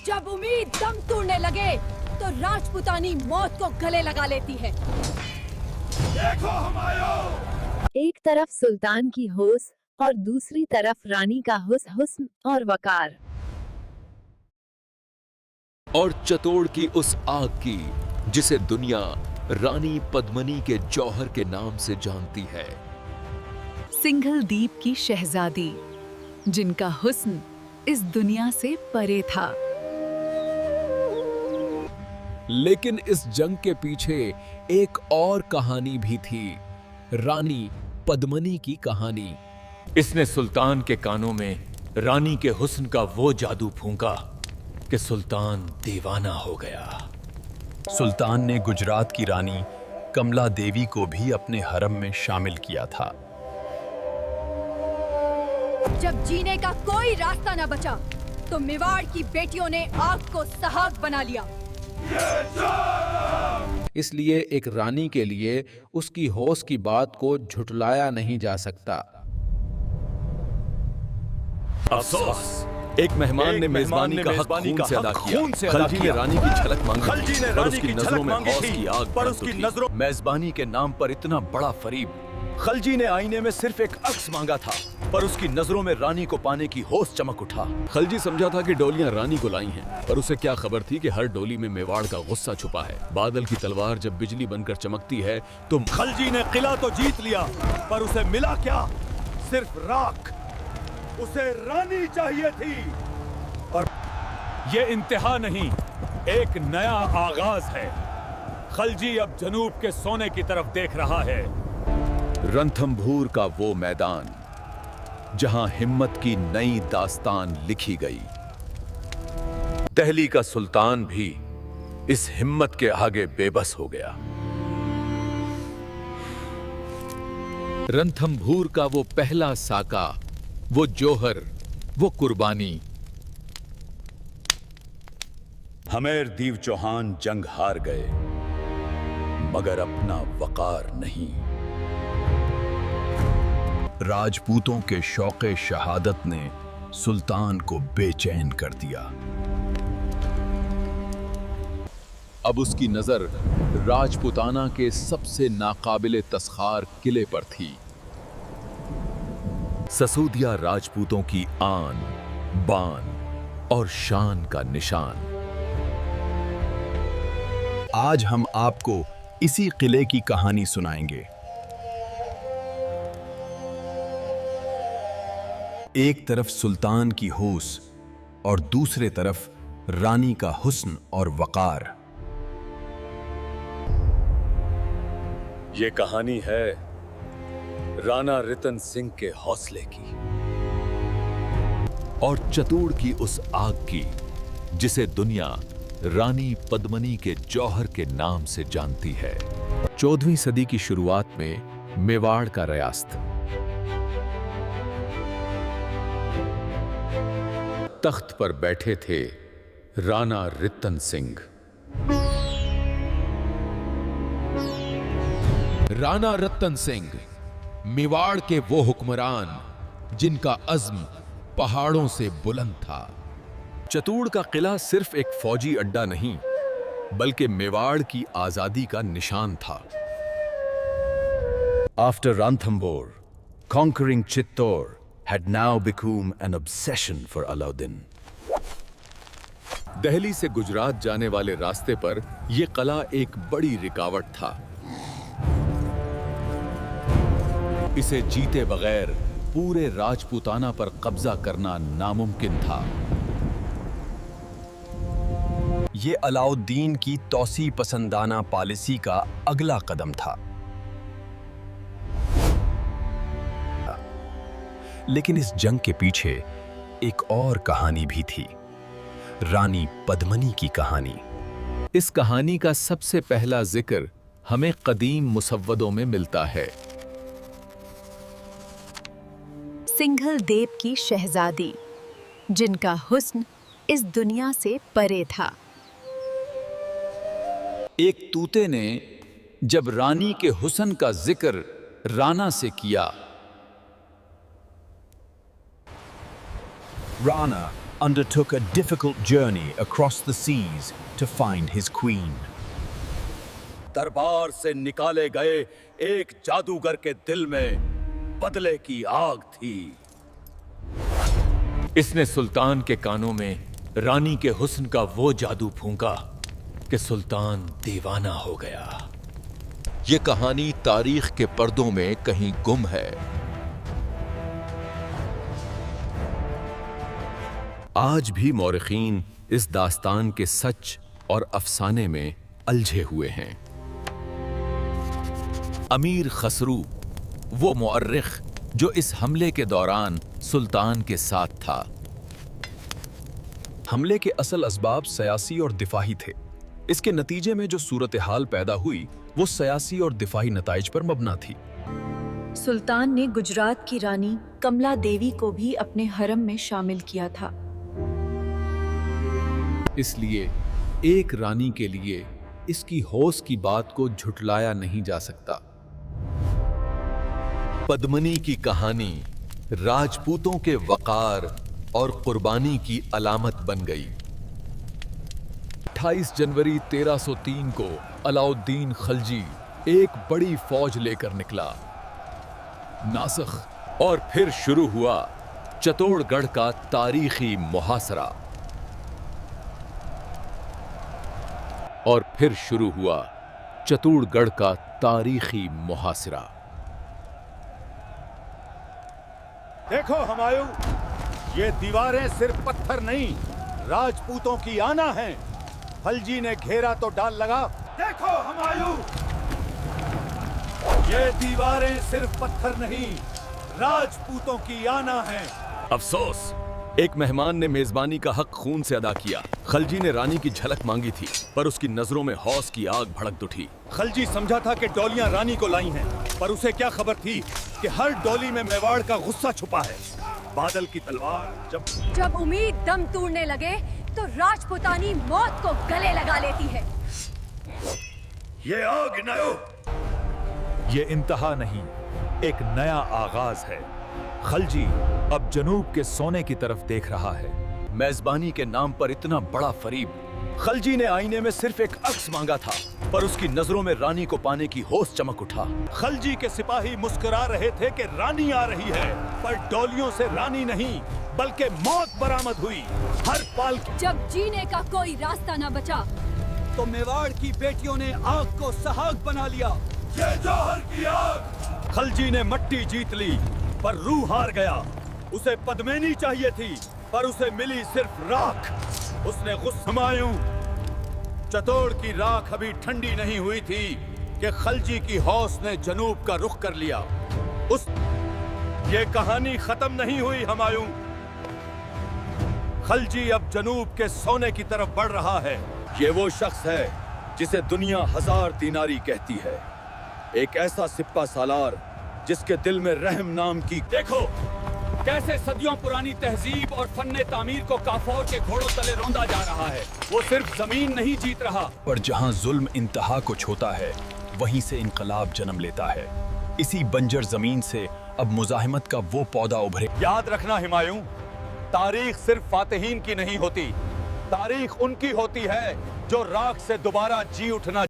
जब उम्मीद दम तोड़ने लगे तो राजपुतानी मौत को गले लगा लेती है। देखो हुमायूं! एक तरफ सुल्तान की होश और दूसरी तरफ रानी का हुस्न और वकार। और चतोड़ की उस आग की जिसे दुनिया रानी पद्मनी के जौहर के नाम से जानती है। सिंघल द्वीप की शहजादी जिनका हुस्न इस दुनिया से परे था। लेकिन इस जंग के पीछे एक और कहानी भी थी, रानी पद्मनी की कहानी। इसने सुल्तान के कानों में रानी के हुस्न का वो जादू फूंका कि सुल्तान दीवाना हो गया। सुल्तान ने गुजरात की रानी कमला देवी को भी अपने हरम में शामिल किया था। जब जीने का कोई रास्ता न बचा तो मेवाड़ की बेटियों ने आग को सहाग बना लिया। इसलिए एक रानी के लिए उसकी होश की बात को झुठलाया नहीं जा सकता। अफसोस, एक मेहमान ने मेजबानी का हक खून से अदा किया। खलजी ने रानी की झलक मांगी खलजी ने पर रानी उसकी की नजरों झलक में मांगी हौस थी, की आग पर बरस उसकी उठी। नजरों मेजबानी के नाम पर इतना बड़ा फरीब। खलजी ने आईने में सिर्फ एक अक्स मांगा था, पर उसकी नजरों में रानी को पाने की होश चमक उठा। खलजी समझा था कि डोलियां रानी को लाई हैं, पर उसे क्या खबर थी कि हर डोली में मेवाड़ का गुस्सा छुपा है। बादल की तलवार जब बिजली बनकर चमकती है तो खलजी ने किला तो जीत लिया, पर उसे मिला क्या? सिर्फ राख। उसे रानी चाहिए थी। और ये इंतहा नहीं, एक नया आगाज है। खलजी अब जनूब के सोने की तरफ देख रहा है। रणथंभौर का वो मैदान जहां हिम्मत की नई दास्तान लिखी गई। दिल्ली का सुल्तान भी इस हिम्मत के आगे बेबस हो गया। रणथंभौर का वो पहला साका, वो जौहर, वो कुर्बानी। हमेर दीव चौहान जंग हार गए, मगर अपना वकार नहीं। राजपूतों के शौक़े शहादत ने सुल्तान को बेचैन कर दिया। अब उसकी नजर राजपुताना के सबसे नाकाबिले तस्खार किले पर थी। ससूदिया राजपूतों की आन, बान और शान का निशान। आज हम आपको इसी किले की कहानी सुनाएंगे। एक तरफ सुल्तान की होश और दूसरे तरफ रानी का हुस्न और वकार। ये कहानी है राणा रतन सिंह के हौसले की और चतुड़ की उस आग की जिसे दुनिया रानी पद्मनी के जौहर के नाम से जानती है। 14वीं सदी की शुरुआत में मेवाड़ का रियासत तख्त पर बैठे थे राणा रतन सिंह। राणा रतन सिंह मेवाड़ के वो हुक्मरान जिनका अज़्म पहाड़ों से बुलंद था। चतुड़ का किला सिर्फ एक फौजी अड्डा नहीं, बल्कि मेवाड़ की आजादी का निशान था। After Ranthambore, conquering Chittor had now become an obsession for Alauddin. Delhi से गुजरात जाने वाले रास्ते पर यह किला एक बड़ी रुकावट था। इसे जीते बगैर पूरे राजपूताना पर कब्जा करना नामुमकिन था। ये अलाउद्दीन की तौसी पसंदाना पॉलिसी का अगला कदम था। लेकिन इस जंग के पीछे एक और कहानी भी थी, रानी पद्मनी की कहानी। इस कहानी का सबसे पहला जिक्र हमें कदीम मुसव्वदों में मिलता है। सिंघल द्वीप की शहजादी जिनका हुस्न इस दुनिया से परे था। एक तूते ने जब रानी के हुस्न का जिक्र राणा से किया, Rana, undertook a difficult journey across the seas to find his queen. दरबार से निकाले गए एक जादूगर के दिल में बदले की आग थी। इसने सुल्तान के कानों में रानी के हुस्न का वो जादू फूंका कि सुल्तान दीवाना हो गया। ये कहानी तारीख के पर्दों में कहीं गुम है। आज भी मौरिखीन इस दास्तान के सच और अफसाने में उलझे हुए हैं। अमीर खसरू, वो मुअर्रिख जो इस हमले के दौरान सुल्तान के साथ था। हमले के असल असबाब सियासी और दिफाही थे। इसके नतीजे में जो सूरत हाल पैदा हुई वो सियासी और दिफाही नताइज पर मबना थी। सुल्तान ने गुजरात की रानी कमला देवी को भी अपने हरम में शामिल किया था। इसलिए एक रानी के लिए इसकी हौस की बात को झुटलाया नहीं जा सकता। पद्मनी की कहानी राजपूतों के वकार और कुर्बानी की अलामत बन गई। 28 जनवरी 1303 को अलाउद्दीन खलजी एक बड़ी फौज लेकर निकला। नासख और फिर शुरू हुआ चित्तौड़गढ़ का तारीखी मुहासरा। और फिर शुरू हुआ चित्तौड़गढ़ का तारीखी मुहासरा। देखो हुमायूं, ये दीवारें सिर्फ पत्थर नहीं, राजपूतों की आना है। खलजी ने घेरा तो डाल लगा। देखो हुमायूं, ये दीवारें सिर्फ पत्थर नहीं, राजपूतों की आना है। अफसोस, एक मेहमान ने मेजबानी का हक खून से अदा किया। खलजी ने रानी की झलक मांगी थी, पर उसकी नजरों में हौस की आग भड़क उठी। खलजी समझा था कि डोलियां रानी को लाई हैं, पर उसे क्या खबर थी कि हर डोली में मेवाड़ का गुस्सा छुपा है। बादल की तलवार जब उम्मीद दम तोड़ने लगे तो राजपुतानी मौत को गले लगा लेती है। ये आग नयो, ये इंतहा नहीं, एक नया आगाज है। खलजी अब जनूब के सोने की तरफ देख रहा है। मेजबानी के नाम पर इतना बड़ा फरीब। खलजी ने आईने में सिर्फ एक अक्स मांगा था, पर उसकी नजरों में रानी को पाने की होश चमक उठा। खलजी के सिपाही मुस्कुरा रहे थे कि रानी आ रही है, पर डोलियों से रानी नहीं बल्कि मौत बरामद हुई। हर पाल जब जीने का कोई रास्ता न बचा तो मेवाड़ की बेटियों ने आग को सहाग बना लिया। ये जौहर की आग। खलजी ने मट्टी जीत ली, पर रूह हार गया। उसे पद्मिनी चाहिए थी, पर उसे मिली सिर्फ राख। उसने हुमायूं, चित्तौड़ की राख अभी ठंडी नहीं हुई थी कि खलजी की हौस ने जनूब का रुख कर लिया। ये कहानी खत्म नहीं हुई हुमायूं। खलजी अब जनूब के सोने की तरफ बढ़ रहा है। ये वो शख्स है जिसे दुनिया 1000 दीनारी कहती है। एक ऐसा सिप्पा सालार जिसके दिल में रहम नाम की। देखो कैसे सदियों पुरानी तहजीब और फन्ने तामीर को काफौर के घोड़ों तले रौंदा जा रहा है। वो सिर्फ जमीन नहीं जीत रहा, पर जहां जुल्म इंतहा को छूता है वहीं से इनकलाब जन्म लेता है। इसी बंजर जमीन से अब मुजाहिमत का वो पौधा उभरे। याद रखना हुमायूं, तारीख सिर्फ फातिहीन की नहीं होती, तारीख उनकी होती है जो राख से दोबारा जी उठना